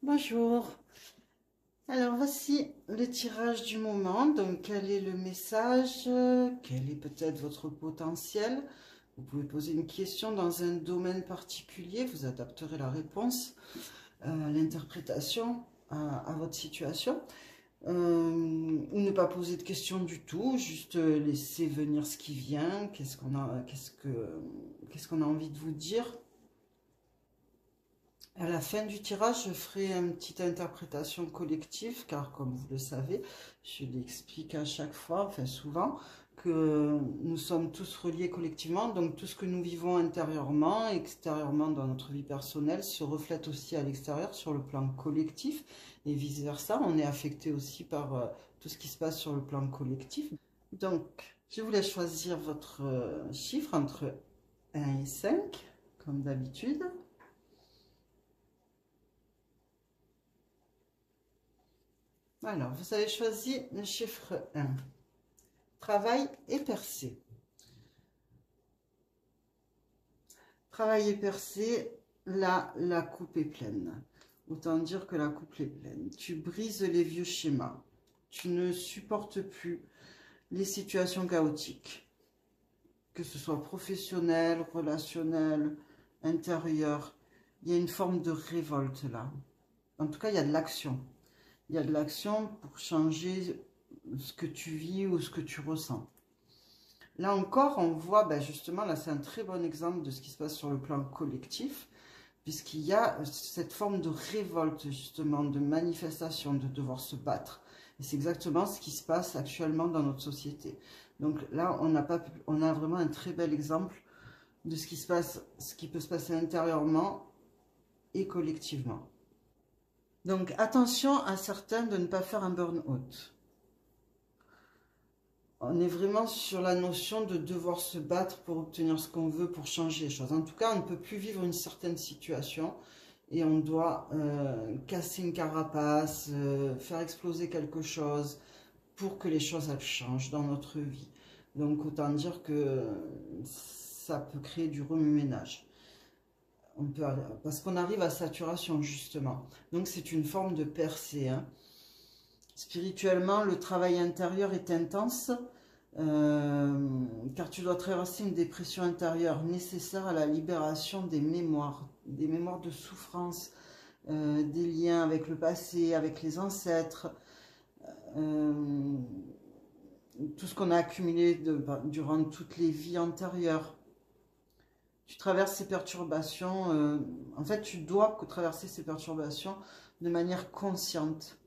Bonjour. Alors voici le tirage du moment. Donc quel est le message? Quel est peut-être votre potentiel? Vous pouvez poser une question dans un domaine particulier. Vous adapterez la réponse, l'interprétation à votre situation. Ou ne pas poser de questions du tout. Juste laisser venir ce qui vient. Qu'est-ce qu'on a envie de vous dire? À la fin du tirage, je ferai une petite interprétation collective, car comme vous le savez, je l'explique à chaque fois, enfin souvent, que nous sommes tous reliés collectivement, donc tout ce que nous vivons intérieurement, extérieurement dans notre vie personnelle, se reflète aussi à l'extérieur sur le plan collectif, et vice-versa, on est affecté aussi par tout ce qui se passe sur le plan collectif. Donc, je vous laisse choisir votre chiffre entre 1 et 5, comme d'habitude. Alors, vous avez choisi le chiffre 1. Travail et percée. Travail et percée, là, la coupe est pleine. Autant dire que la coupe est pleine. Tu brises les vieux schémas. Tu ne supportes plus les situations chaotiques. Que ce soit professionnel, relationnel, intérieur. Il y a une forme de révolte là. En tout cas, il y a de l'action. Il y a de l'action pour changer ce que tu vis ou ce que tu ressens. Là encore, on voit, justement, là c'est un très bon exemple de ce qui se passe sur le plan collectif, puisqu'il y a cette forme de révolte, justement, de manifestation, de devoir se battre. Et c'est exactement ce qui se passe actuellement dans notre société. Donc là, on a vraiment un très bel exemple de ce qui peut se passer intérieurement et collectivement. Donc attention à certains de ne pas faire un burn-out. On est vraiment sur la notion de devoir se battre pour obtenir ce qu'on veut, pour changer les choses. En tout cas, on ne peut plus vivre une certaine situation et on doit casser une carapace, faire exploser quelque chose pour que les choses elles changent dans notre vie. Donc autant dire que ça peut créer du remue-ménage. Parce qu'on arrive à saturation justement. Donc c'est une forme de percée. Hein. Spirituellement, le travail intérieur est intense car tu dois traverser une dépression intérieure nécessaire à la libération des mémoires de souffrance, des liens avec le passé, avec les ancêtres, tout ce qu'on a accumulé durant toutes les vies antérieures. Tu traverses ces perturbations, en fait tu dois traverser ces perturbations de manière consciente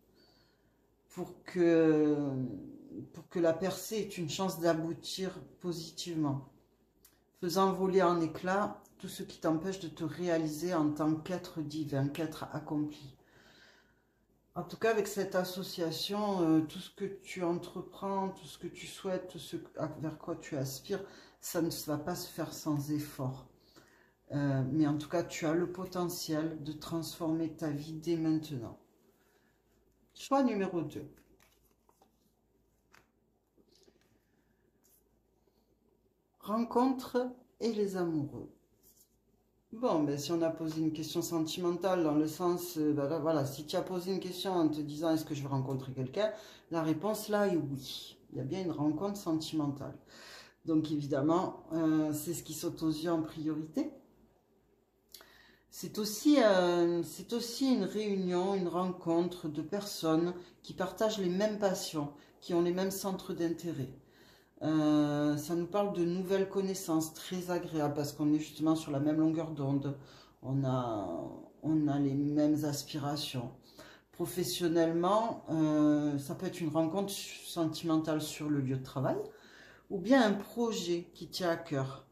pour que la percée ait une chance d'aboutir positivement, faisant voler en éclats tout ce qui t'empêche de te réaliser en tant qu'être divin, qu'être accompli. En tout cas, avec cette association, tout ce que tu entreprends, tout ce que tu souhaites, tout ce vers quoi tu aspires, ça ne va pas se faire sans effort. Mais en tout cas, tu as le potentiel de transformer ta vie dès maintenant. Choix numéro 2. Rencontre et les amoureux. Bon, si on a posé une question sentimentale dans le sens, là, voilà, si tu as posé une question en te disant est-ce que je vais rencontrer quelqu'un, la réponse là est oui. Il y a bien une rencontre sentimentale. Donc évidemment, c'est ce qui saute aux yeux en priorité. C'est aussi une réunion, une rencontre de personnes qui partagent les mêmes passions, qui ont les mêmes centres d'intérêt. Ça nous parle de nouvelles connaissances très agréables parce qu'on est justement sur la même longueur d'onde. On a les mêmes aspirations. Professionnellement, ça peut être une rencontre sentimentale sur le lieu de travail ou bien un projet qui tient à cœur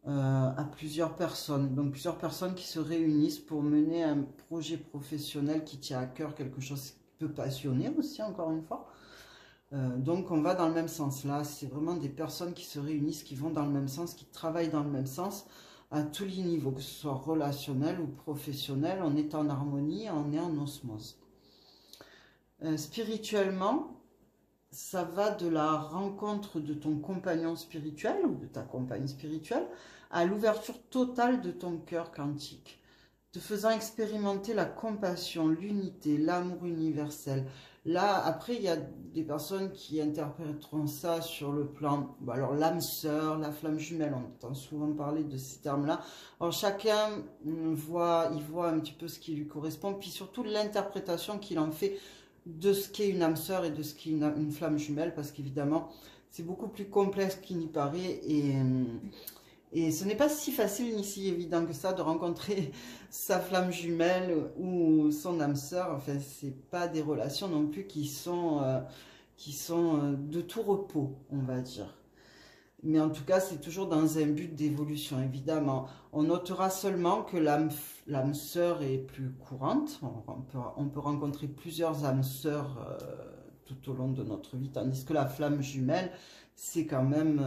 à plusieurs personnes. Donc plusieurs personnes qui se réunissent pour mener un projet professionnel qui tient à cœur, quelque chose qui peut passionner aussi, encore une fois. Donc on va dans le même sens. Là, c'est vraiment des personnes qui se réunissent, qui vont dans le même sens, qui travaillent dans le même sens à tous les niveaux, que ce soit relationnel ou professionnel. On est en harmonie, on est en osmose. Spirituellement, ça va de la rencontre de ton compagnon spirituel ou de ta compagne spirituelle à l'ouverture totale de ton cœur quantique. te faisant expérimenter la compassion, l'unité, l'amour universel. Là, après, il y a des personnes qui interpréteront ça sur le plan, bon, alors l'âme sœur, la flamme jumelle, on entend souvent parler de ces termes-là. Alors chacun il voit un petit peu ce qui lui correspond, puis surtout l'interprétation qu'il en fait de ce qu'est une âme sœur et de ce qu'est une flamme jumelle, parce qu'évidemment, c'est beaucoup plus complexe qu'il n'y paraît, et ce n'est pas si facile ni si évident que ça de rencontrer sa flamme jumelle ou son âme sœur. Enfin, c'est pas des relations non plus qui sont de tout repos, on va dire. Mais en tout cas, c'est toujours dans un but d'évolution, évidemment. On notera seulement que l'âme sœur est plus courante. On peut rencontrer plusieurs âmes sœurs tout au long de notre vie, tandis que la flamme jumelle, c'est quand même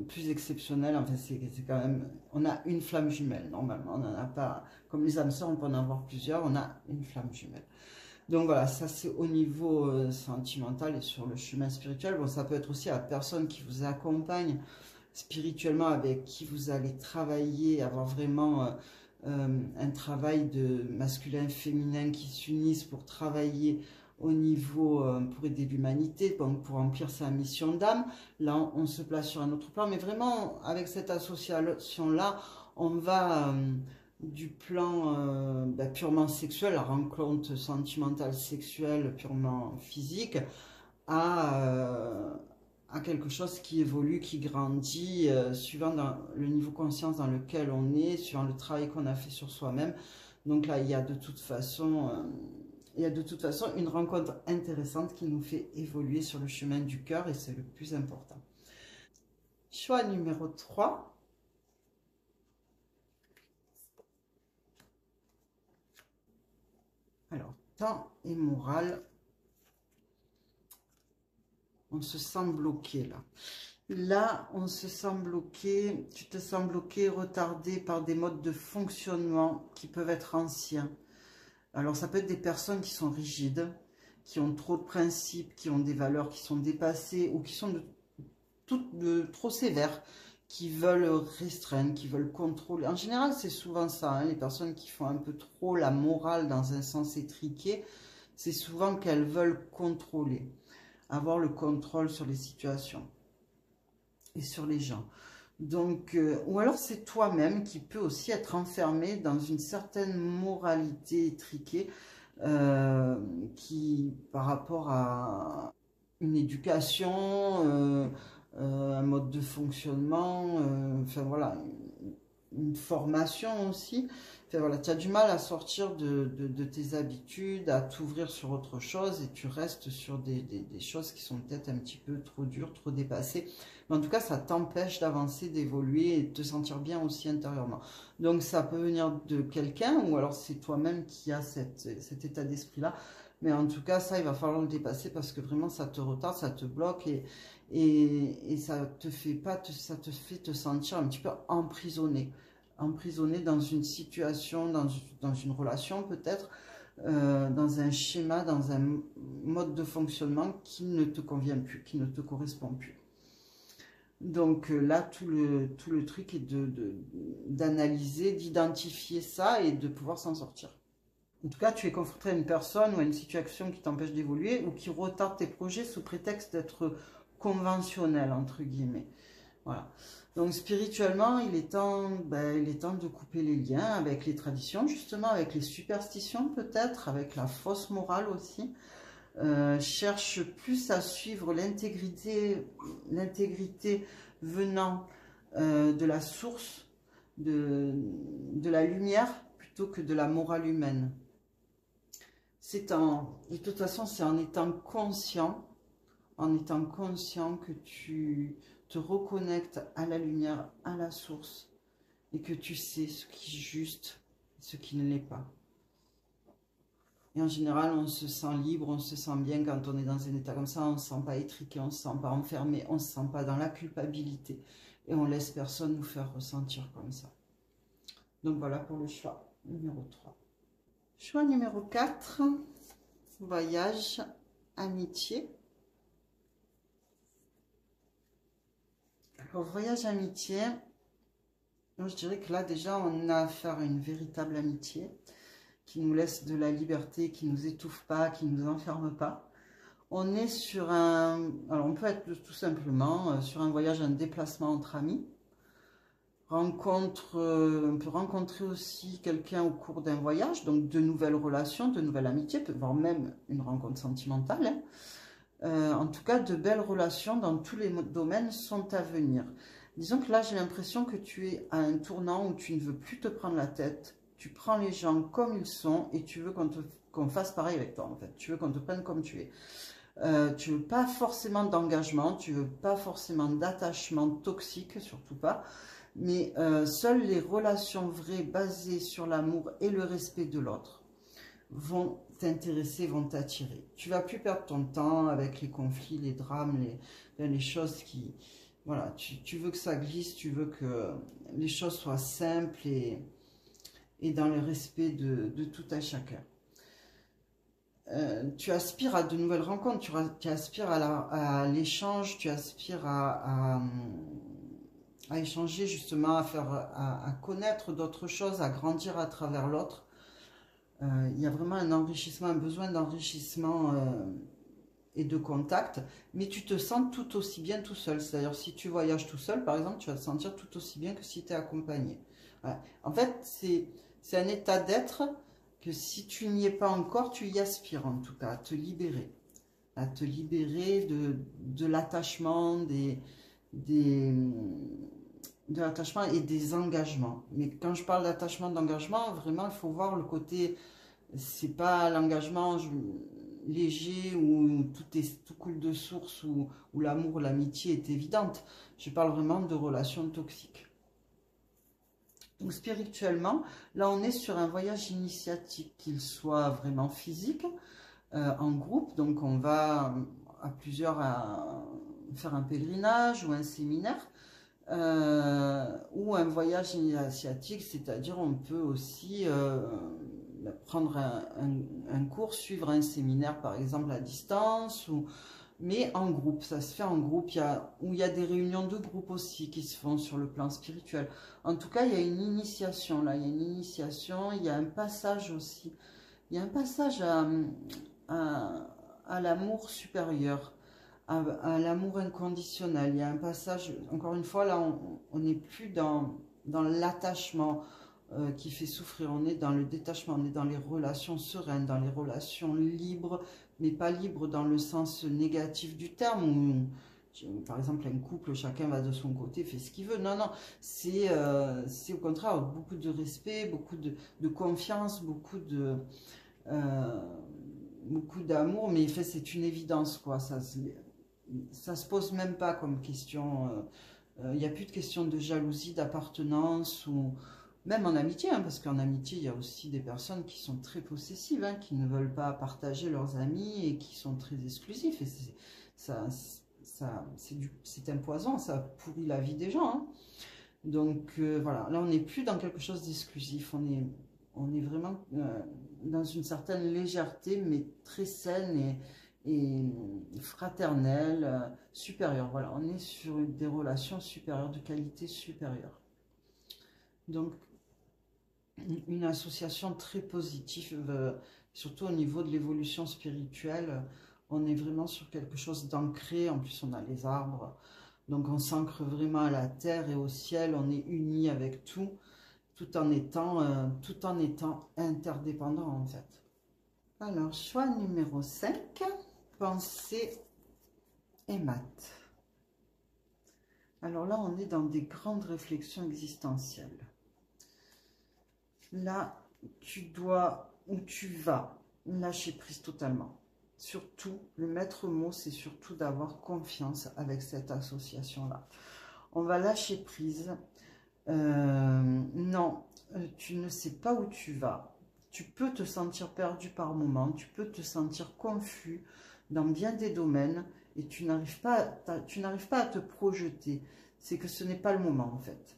plus exceptionnel. Enfin, c'est quand même... On a une flamme jumelle, normalement. On n'en a pas... Comme les âmes sœurs, on peut en avoir plusieurs. On a une flamme jumelle. Donc voilà, ça c'est au niveau sentimental et sur le chemin spirituel. Bon, ça peut être aussi la personne qui vous accompagne spirituellement, avec qui vous allez travailler, avoir vraiment un travail de masculin-féminin qui s'unissent pour travailler au niveau, pour aider l'humanité, donc pour remplir sa mission d'âme. Là, on se place sur un autre plan, mais vraiment, avec cette association-là, on va... du plan purement sexuel, la rencontre sentimentale sexuelle purement physique, à quelque chose qui évolue, qui grandit, suivant le niveau de conscience dans lequel on est, suivant le travail qu'on a fait sur soi-même. Donc là, il y a de toute façon une rencontre intéressante qui nous fait évoluer sur le chemin du cœur, et c'est le plus important. Choix numéro 3. Alors, temps et morale, on se sent bloqué là. Là, on se sent bloqué, tu te sens bloqué, retardé par des modes de fonctionnement qui peuvent être anciens. Alors, ça peut être des personnes qui sont rigides, qui ont trop de principes, qui ont des valeurs qui sont dépassées ou qui sont trop sévères, qui veulent restreindre, qui veulent contrôler. En général, c'est souvent ça, hein, les personnes qui font un peu trop la morale dans un sens étriqué, c'est souvent qu'elles veulent contrôler, avoir le contrôle sur les situations et sur les gens. Donc, ou alors c'est toi-même qui peut aussi être enfermé dans une certaine moralité étriquée qui, par rapport à une éducation, un mode de fonctionnement, enfin voilà, une formation aussi. Enfin voilà, tu as du mal à sortir de tes habitudes, à t'ouvrir sur autre chose, et tu restes sur des choses qui sont peut-être un petit peu trop dures, trop dépassées. Mais en tout cas, ça t'empêche d'avancer, d'évoluer et de te sentir bien aussi intérieurement. Donc ça peut venir de quelqu'un, ou alors c'est toi-même qui as cet état d'esprit-là. Mais en tout cas, ça, il va falloir le dépasser, parce que vraiment, ça te retarde, ça te bloque, et ça te fait te sentir un petit peu emprisonné. Emprisonné dans une situation, dans une relation peut-être, dans un schéma, dans un mode de fonctionnement qui ne te convient plus, qui ne te correspond plus. Donc là, tout le truc est d'analyser, d'identifier ça et de pouvoir s'en sortir. En tout cas, tu es confronté à une personne ou à une situation qui t'empêche d'évoluer ou qui retarde tes projets sous prétexte d'être conventionnel, entre guillemets. Voilà. Donc spirituellement, il est temps de couper les liens avec les traditions, justement, avec les superstitions peut-être, avec la fausse morale aussi. Cherche plus à suivre l'intégrité venant de la source, de la lumière, plutôt que de la morale humaine. De toute façon, c'est en étant conscient que tu te reconnectes à la lumière, à la source, et que tu sais ce qui est juste, ce qui ne l'est pas. Et en général, on se sent libre, on se sent bien quand on est dans un état comme ça, on ne se sent pas étriqué, on ne se sent pas enfermé, on ne se sent pas dans la culpabilité, et on laisse personne nous faire ressentir comme ça. Donc voilà pour le choix numéro 3. Choix numéro 4, voyage, amitié. Alors, voyage, amitié, moi, je dirais que là, déjà, on a affaire à une véritable amitié qui nous laisse de la liberté, qui nous étouffe pas, qui nous enferme pas. On est sur un... Alors, on peut être tout simplement sur un voyage, un déplacement entre amis. On peut rencontrer aussi quelqu'un au cours d'un voyage, donc de nouvelles relations, de nouvelles amitiés, voire même une rencontre sentimentale, hein. En tout cas, de belles relations dans tous les domaines sont à venir. Disons que là, j'ai l'impression que tu es à un tournant où tu ne veux plus te prendre la tête. Tu prends les gens comme ils sont et tu veux qu'on fasse pareil avec toi, en fait. Tu veux qu'on te prenne comme tu es. Tu veux pas forcément d'engagement, tu veux pas forcément d'attachement toxique, surtout pas. Mais seules les relations vraies basées sur l'amour et le respect de l'autre vont t'intéresser, vont t'attirer. Tu vas plus perdre ton temps avec les conflits, les drames, les choses qui... Voilà, tu veux que ça glisse, tu veux que les choses soient simples et dans le respect de tout à chacun. Tu aspires à de nouvelles rencontres, tu aspires à l'échange, tu aspires à échanger justement, à connaître d'autres choses, à grandir à travers l'autre. Il y a vraiment un enrichissement, un besoin d'enrichissement et de contact, mais tu te sens tout aussi bien tout seul. C'est-à-dire, si tu voyages tout seul, par exemple, tu vas te sentir tout aussi bien que si tu es accompagné. Ouais. En fait, c'est un état d'être que si tu n'y es pas encore, tu y aspires en tout cas, à te libérer de l'attachement, de l'attachement et des engagements. Mais quand je parle d'attachement, d'engagement, vraiment, il faut voir le côté, c'est pas l'engagement léger où tout coule de source, où l'amour, l'amitié est évidente. Je parle vraiment de relations toxiques. Donc spirituellement, là on est sur un voyage initiatique, qu'il soit vraiment physique, en groupe, donc on va à plusieurs faire un pèlerinage ou un séminaire, ou un voyage initiatique, c'est-à-dire on peut aussi prendre un cours, suivre un séminaire par exemple à distance, mais en groupe, ça se fait en groupe, il y a des réunions de groupe aussi qui se font sur le plan spirituel. En tout cas, il y a une initiation là, il y a une initiation, il y a un passage aussi, il y a un passage à l'amour supérieur, à l'amour inconditionnel. Il y a un passage, encore une fois, là, on n'est plus dans l'attachement qui fait souffrir, on est dans le détachement, on est dans les relations sereines, dans les relations libres, mais pas libres dans le sens négatif du terme, où, par exemple, un couple, chacun va de son côté, fait ce qu'il veut. Non, non, c'est au contraire beaucoup de respect, beaucoup de confiance, euh, beaucoup d'amour, mais en fait, c'est une évidence, quoi. Ça se pose même pas comme question. Il n'y a plus de question de jalousie, d'appartenance, ou même en amitié, hein, parce qu'en amitié, il y a aussi des personnes qui sont très possessives, hein, qui ne veulent pas partager leurs amis et qui sont très exclusifs. Et c'est un poison, ça pourrit la vie des gens, hein. Donc voilà, là on n'est plus dans quelque chose d'exclusif, on est vraiment dans une certaine légèreté, mais très saine et fraternelle, supérieure. Voilà, on est sur des relations supérieures, de qualité supérieure. Donc, une association très positive, surtout au niveau de l'évolution spirituelle. On est vraiment sur quelque chose d'ancré. En plus, on a les arbres. Donc, on s'ancre vraiment à la terre et au ciel. On est unis avec tout en étant interdépendant, en fait. Alors, choix numéro 5, pensée et maths. Alors là, on est dans des grandes réflexions existentielles. Là, tu dois, ou tu vas, lâcher prise totalement. Surtout, le maître mot, c'est surtout d'avoir confiance avec cette association-là. On va lâcher prise. Non, tu ne sais pas où tu vas. Tu peux te sentir perdu par moment, tu peux te sentir confus dans bien des domaines et tu n'arrives pas à te projeter. C'est que ce n'est pas le moment en fait.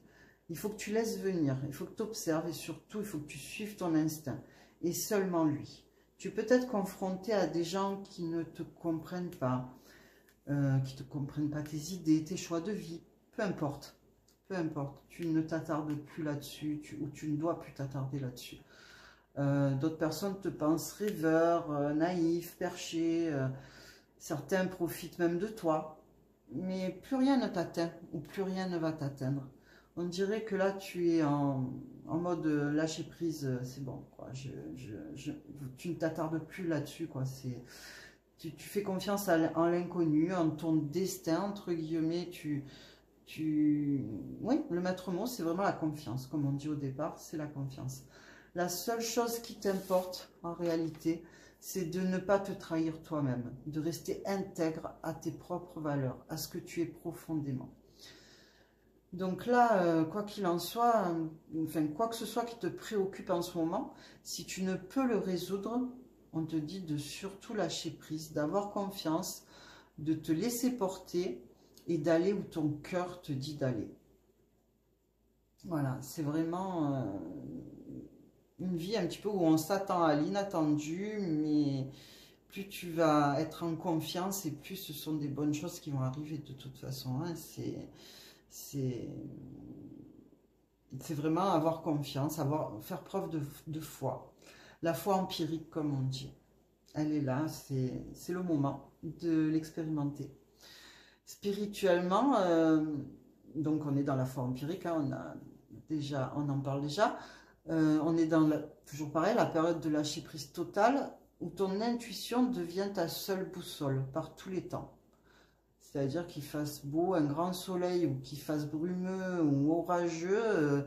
Il faut que tu laisses venir, il faut que tu observes et surtout il faut que tu suives ton instinct et seulement lui. Tu peux être confronté à des gens qui ne te comprennent pas, qui ne comprennent pas tes idées, tes choix de vie, peu importe. peu importe, tu ne t'attardes plus là-dessus, ou tu ne dois plus t'attarder là-dessus. D'autres personnes te pensent rêveur, naïf, perché, certains profitent même de toi, mais plus rien ne t'atteint, ou plus rien ne va t'atteindre. On dirait que là, tu es en mode lâcher prise, c'est bon, quoi. Tu ne t'attardes plus là-dessus, quoi. Tu fais confiance en l'inconnu, en ton destin, entre guillemets. Oui, le maître mot, c'est vraiment la confiance. Comme on dit au départ, c'est la confiance. La seule chose qui t'importe, en réalité, c'est de ne pas te trahir toi-même, de rester intègre à tes propres valeurs, à ce que tu es profondément. Donc là, quoi qu'il en soit, enfin, quoi que ce soit qui te préoccupe en ce moment, si tu ne peux le résoudre, on te dit de surtout lâcher prise, d'avoir confiance, de te laisser porter et d'aller où ton cœur te dit d'aller. Voilà, c'est vraiment une vie un petit peu où on s'attend à l'inattendu, mais plus tu vas être en confiance et plus ce sont des bonnes choses qui vont arriver de toute façon. Hein. C'est vraiment avoir confiance, faire preuve de foi. La foi empirique, comme on dit. Elle est là, c'est le moment de l'expérimenter. Spirituellement, donc on est dans la foi empirique, hein, on en parle déjà. On est dans, toujours pareil, la période de lâcher prise totale, où ton intuition devient ta seule boussole par tous les temps. C'est-à-dire qu'il fasse beau, un grand soleil, ou qu'il fasse brumeux ou orageux,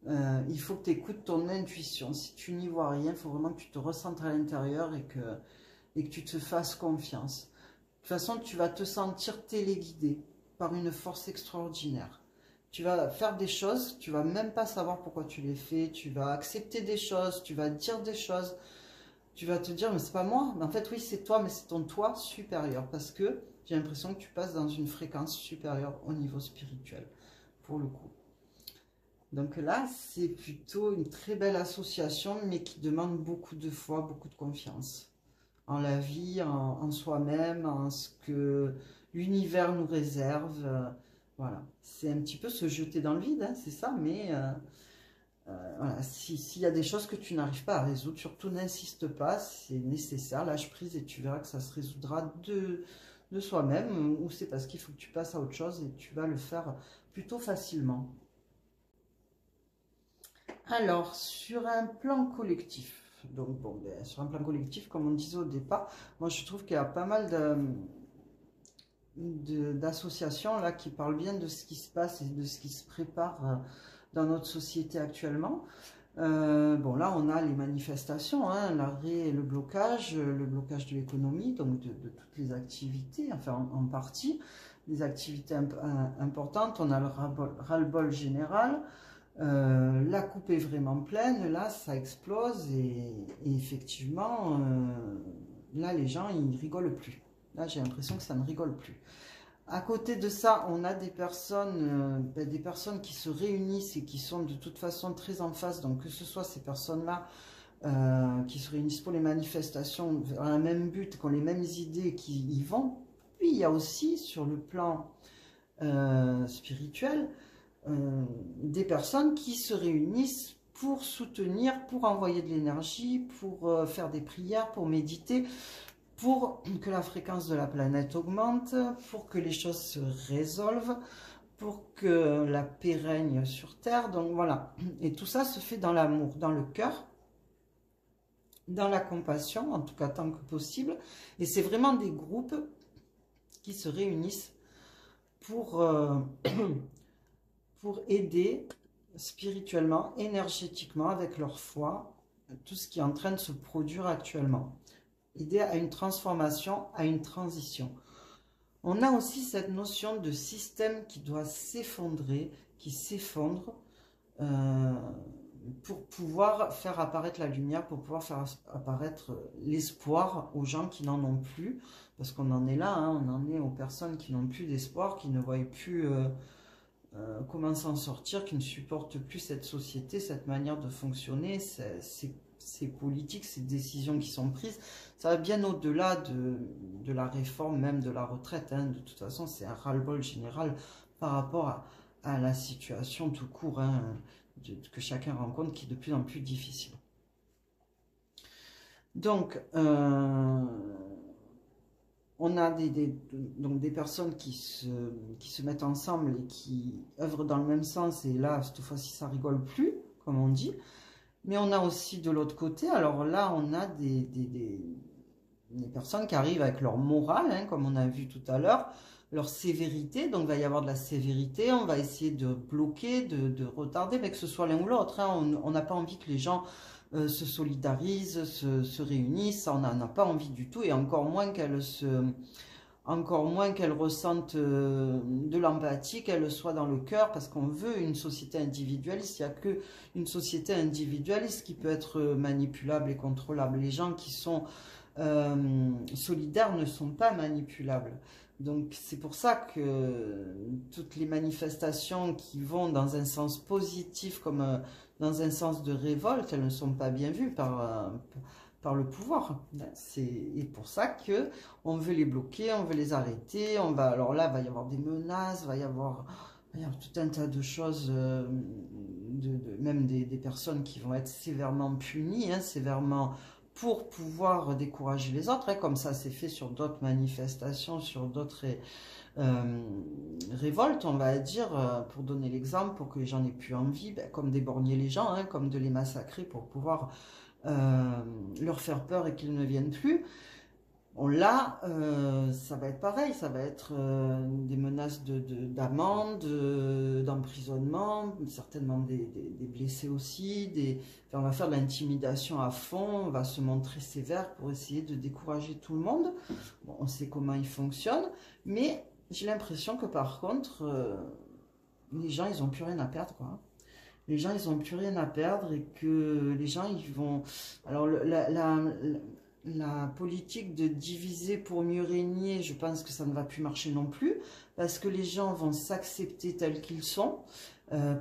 il faut que tu écoutes ton intuition. Si tu n'y vois rien, il faut vraiment que tu te recentres à l'intérieur et que tu te fasses confiance. De toute façon, tu vas te sentir téléguidé par une force extraordinaire. Tu vas faire des choses, tu vas même pas savoir pourquoi tu les fais, tu vas accepter des choses, tu vas dire des choses, tu vas te dire, mais c'est pas moi, mais en fait oui c'est toi, mais c'est ton toi supérieur, parce que j'ai l'impression que tu passes dans une fréquence supérieure au niveau spirituel, pour le coup. Donc là, c'est plutôt une très belle association, mais qui demande beaucoup de foi, beaucoup de confiance en la vie, en soi-même, en ce que l'univers nous réserve. Voilà, c'est un petit peu se jeter dans le vide, hein, c'est ça, mais voilà, s'il y a des choses que tu n'arrives pas à résoudre, surtout n'insiste pas, c'est nécessaire, lâche prise et tu verras que ça se résoudra de soi-même, ou c'est parce qu'il faut que tu passes à autre chose et tu vas le faire plutôt facilement. Alors, sur un plan collectif, donc bon, ben, sur un plan collectif, comme on disait au départ, moi je trouve qu'il y a pas mal d'associations là qui parlent bien de ce qui se passe et de ce qui se prépare dans notre société actuellement. Bon là on a les manifestations, hein, l'arrêt et le blocage de l'économie, donc de toutes les activités, enfin en partie, des activités importantes, on a le ras-le-bol général. La coupe est vraiment pleine, là ça explose et effectivement là les gens ils rigolent plus. Là j'ai l'impression que ça ne rigole plus. À côté de ça, on a des personnes qui se réunissent et qui sont de toute façon très en face, donc que ce soit ces personnes-là qui se réunissent pour les manifestations vers un même but, qui ont les mêmes idées, qui y vont. Puis il y a aussi sur le plan spirituel, des personnes qui se réunissent pour soutenir, pour envoyer de l'énergie, pour faire des prières, pour méditer, pour que la fréquence de la planète augmente, pour que les choses se résolvent, pour que la paix règne sur Terre. Donc voilà, et tout ça se fait dans l'amour, dans le cœur, dans la compassion, en tout cas tant que possible. Et c'est vraiment des groupes qui se réunissent pour aider spirituellement, énergétiquement, avec leur foi, tout ce qui est en train de se produire actuellement. Aider à une transformation, à une transition. On a aussi cette notion de système qui doit s'effondrer, qui s'effondre pour pouvoir faire apparaître la lumière, pour pouvoir faire apparaître l'espoir aux gens qui n'en ont plus, parce qu'on en est là, hein, on en est aux personnes qui n'ont plus d'espoir, qui ne voient plus comment s'en sortir, qui ne supportent plus cette société, cette manière de fonctionner, ces politiques, ces décisions qui sont prises. Ça va bien au-delà de la réforme, même de la retraite. Hein. De toute façon, c'est un ras-le-bol général par rapport à la situation tout court, hein, que chacun rencontre, qui est de plus en plus difficile. Donc, on a donc des personnes qui se mettent ensemble et qui œuvrent dans le même sens, et là, cette fois-ci, ça rigole plus, comme on dit. Mais on a aussi de l'autre côté, alors là, on a des personnes qui arrivent avec leur morale, hein, comme on a vu tout à l'heure, leur sévérité, donc il va y avoir de la sévérité, on va essayer de bloquer, de retarder, mais que ce soit l'un ou l'autre, hein. On n'a pas envie que les gens se solidarisent, se réunissent, ça, on n'a pas envie du tout, et encore moins qu'elles ressentent de l'empathie, qu'elles soient dans le cœur, parce qu'on veut une société individualiste. Il n'y a qu'une société individualiste qui peut être manipulable et contrôlable. Les gens qui sont solidaires ne sont pas manipulables. Donc c'est pour ça que toutes les manifestations qui vont dans un sens positif comme dans un sens de révolte, elles ne sont pas bien vues par le pouvoir. C'est pour ça que on veut les bloquer, on veut les arrêter. Alors là, il va y avoir des menaces, il va y avoir tout un tas de choses, même des personnes qui vont être sévèrement punies, hein, sévèrement, pour pouvoir décourager les autres, hein, comme ça c'est fait sur d'autres manifestations, sur d'autres révoltes, on va dire, pour donner l'exemple, pour que les gens n'aient plus envie, comme d'éborgner les gens, hein, comme de les massacrer pour pouvoir leur faire peur et qu'ils ne viennent plus. Bon, là, ça va être pareil, ça va être des menaces d'amende, d'emprisonnement, certainement des blessés aussi, enfin, on va faire de l'intimidation à fond, on va se montrer sévère pour essayer de décourager tout le monde. Bon, on sait comment ils fonctionnent, mais j'ai l'impression que par contre, les gens, ils n'ont plus rien à perdre, quoi. Les gens, ils n'ont plus rien à perdre et que les gens, ils vont... Alors, la politique de diviser pour mieux régner, je pense que ça ne va plus marcher non plus, parce que les gens vont s'accepter tels qu'ils sont,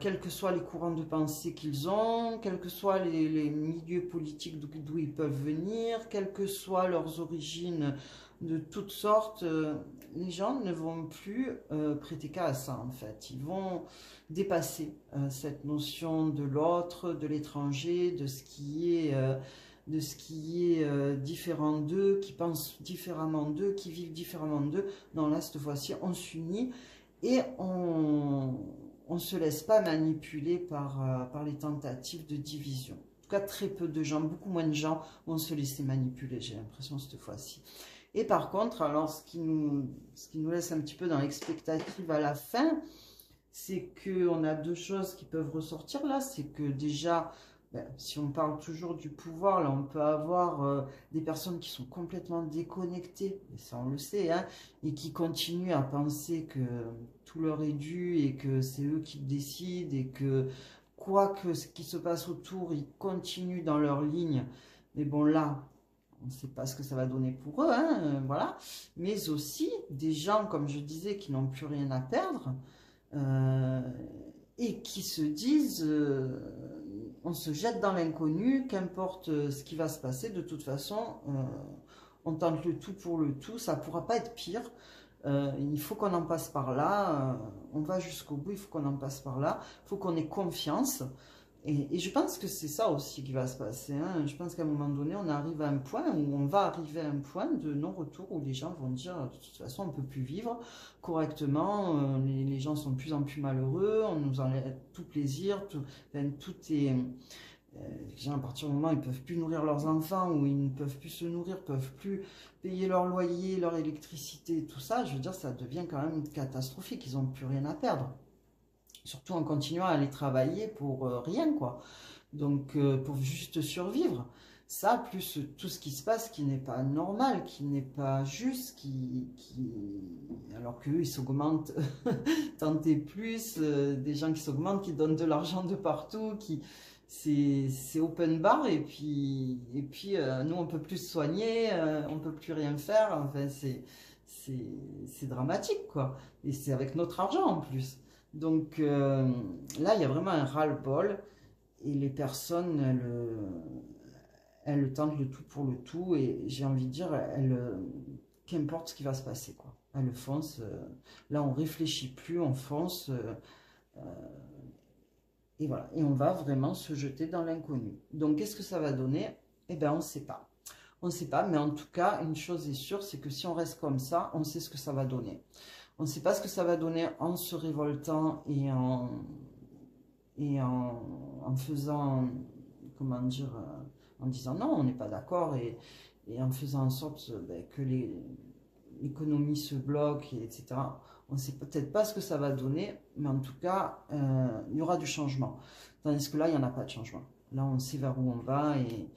quels que soient les courants de pensée qu'ils ont, quels que soient les milieux politiques d'où ils peuvent venir, quelles que soient leurs origines de toutes sortes, les gens ne vont plus prêter cas à ça en fait. Ils vont dépasser cette notion de l'autre, de l'étranger, de ce qui est différent d'eux, qui pensent différemment d'eux, qui vivent différemment d'eux. Non, là, cette fois-ci, on s'unit et on ne se laisse pas manipuler par les tentatives de division. En tout cas, très peu de gens, beaucoup moins de gens vont se laisser manipuler, j'ai l'impression, cette fois-ci. Et par contre, alors, ce qui nous laisse un petit peu dans l'expectative à la fin, c'est qu'on a deux choses qui peuvent ressortir là. C'est que déjà, si on parle toujours du pouvoir, là, on peut avoir des personnes qui sont complètement déconnectées, et ça on le sait, hein, et qui continuent à penser que tout leur est dû et que c'est eux qui décident et que quoi que ce qui se passe autour, ils continuent dans leur ligne. Mais bon, là, on ne sait pas ce que ça va donner pour eux, hein, voilà. Mais aussi des gens, comme je disais, qui n'ont plus rien à perdre et qui se disent on se jette dans l'inconnu, qu'importe ce qui va se passer, de toute façon, on tente le tout pour le tout, ça ne pourra pas être pire. Il faut qu'on en passe par là, on va jusqu'au bout, il faut qu'on en passe par là, il faut qu'on ait confiance. Et je pense que c'est ça aussi qui va se passer, hein. Je pense qu'à un moment donné, on arrive à un point où on va arriver à un point de non-retour où les gens vont dire de toute façon, on ne peut plus vivre correctement, les gens sont de plus en plus malheureux, on nous enlève tout plaisir, tout est... les gens, à partir du moment où ils ne peuvent plus nourrir leurs enfants, ou ils ne peuvent plus se nourrir, ne peuvent plus payer leur loyer, leur électricité, tout ça, je veux dire, ça devient quand même catastrophique, ils n'ont plus rien à perdre. Surtout en continuant à aller travailler pour rien, quoi. Donc, pour juste survivre. Ça, plus tout ce qui se passe qui n'est pas normal, qui n'est pas juste, alors qu'eux, ils s'augmentent tant et plus, des gens qui s'augmentent, qui donnent de l'argent de partout, c'est open bar, et puis nous, on peut plus se soigner, on peut plus rien faire, enfin, c'est dramatique, quoi. Et c'est avec notre argent, en plus. Donc là, il y a vraiment un ras-le-bol et les personnes, elles tentent le tout pour le tout et j'ai envie de dire, qu'importe ce qui va se passer, quoi. Elles foncent, là on réfléchit plus, on fonce, Et voilà, et on va vraiment se jeter dans l'inconnu. Donc, qu'est-ce que ça va donner? Eh bien, on ne sait pas. On ne sait pas, mais en tout cas, une chose est sûre, c'est que si on reste comme ça, on sait ce que ça va donner. On ne sait pas ce que ça va donner en se révoltant et en faisant, comment dire, en disant non, on n'est pas d'accord et en faisant en sorte que l'économie se bloque, etc. On ne sait peut-être pas ce que ça va donner, mais en tout cas, il y aura du changement. Tandis que là, il n'y en a pas de changement. Là, on sait vers où on va et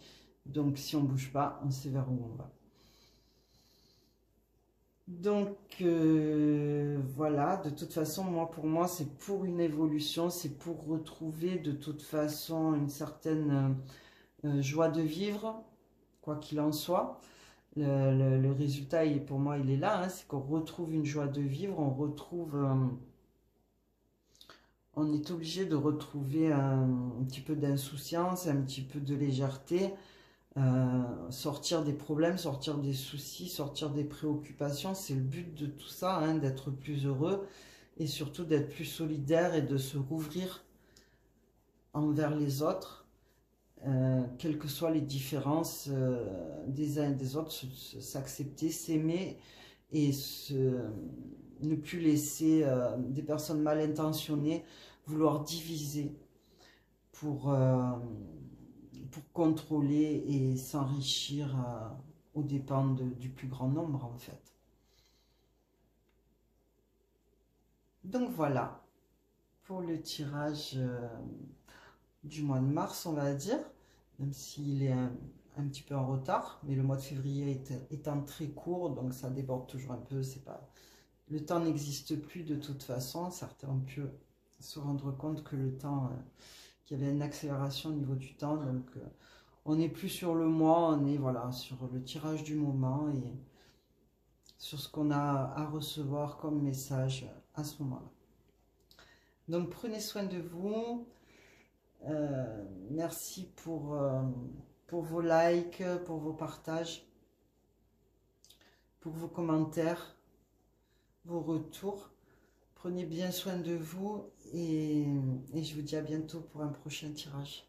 donc si on ne bouge pas, on sait vers où on va. Donc voilà, de toute façon, pour moi, c'est pour une évolution, c'est pour retrouver de toute façon une certaine joie de vivre, quoi qu'il en soit. Le résultat, pour moi, il est là, hein, c'est qu'on retrouve une joie de vivre, on est obligé de retrouver un petit peu d'insouciance, un petit peu de légèreté, sortir des problèmes, sortir des soucis, sortir des préoccupations. C'est le but de tout ça, hein, d'être plus heureux et surtout d'être plus solidaire et de se rouvrir envers les autres, quelles que soient les différences des uns et des autres, s'accepter, s'aimer et ne plus laisser des personnes mal intentionnées vouloir diviser pour contrôler et s'enrichir aux dépens du plus grand nombre en fait. Donc voilà pour le tirage du mois de mars, on va dire, même s'il est un petit peu en retard, mais le mois de février étant très court, donc ça déborde toujours un peu, c'est pas... Le temps n'existe plus de toute façon, certains ont pu se rendre compte que le temps, qu'il y avait une accélération au niveau du temps, donc on n'est plus sur le mois, on est voilà, sur le tirage du moment et sur ce qu'on a à recevoir comme message à ce moment-là. Donc prenez soin de vous. Merci pour vos likes, pour vos partages, pour vos commentaires, vos retours. Prenez bien soin de vous et je vous dis à bientôt pour un prochain tirage.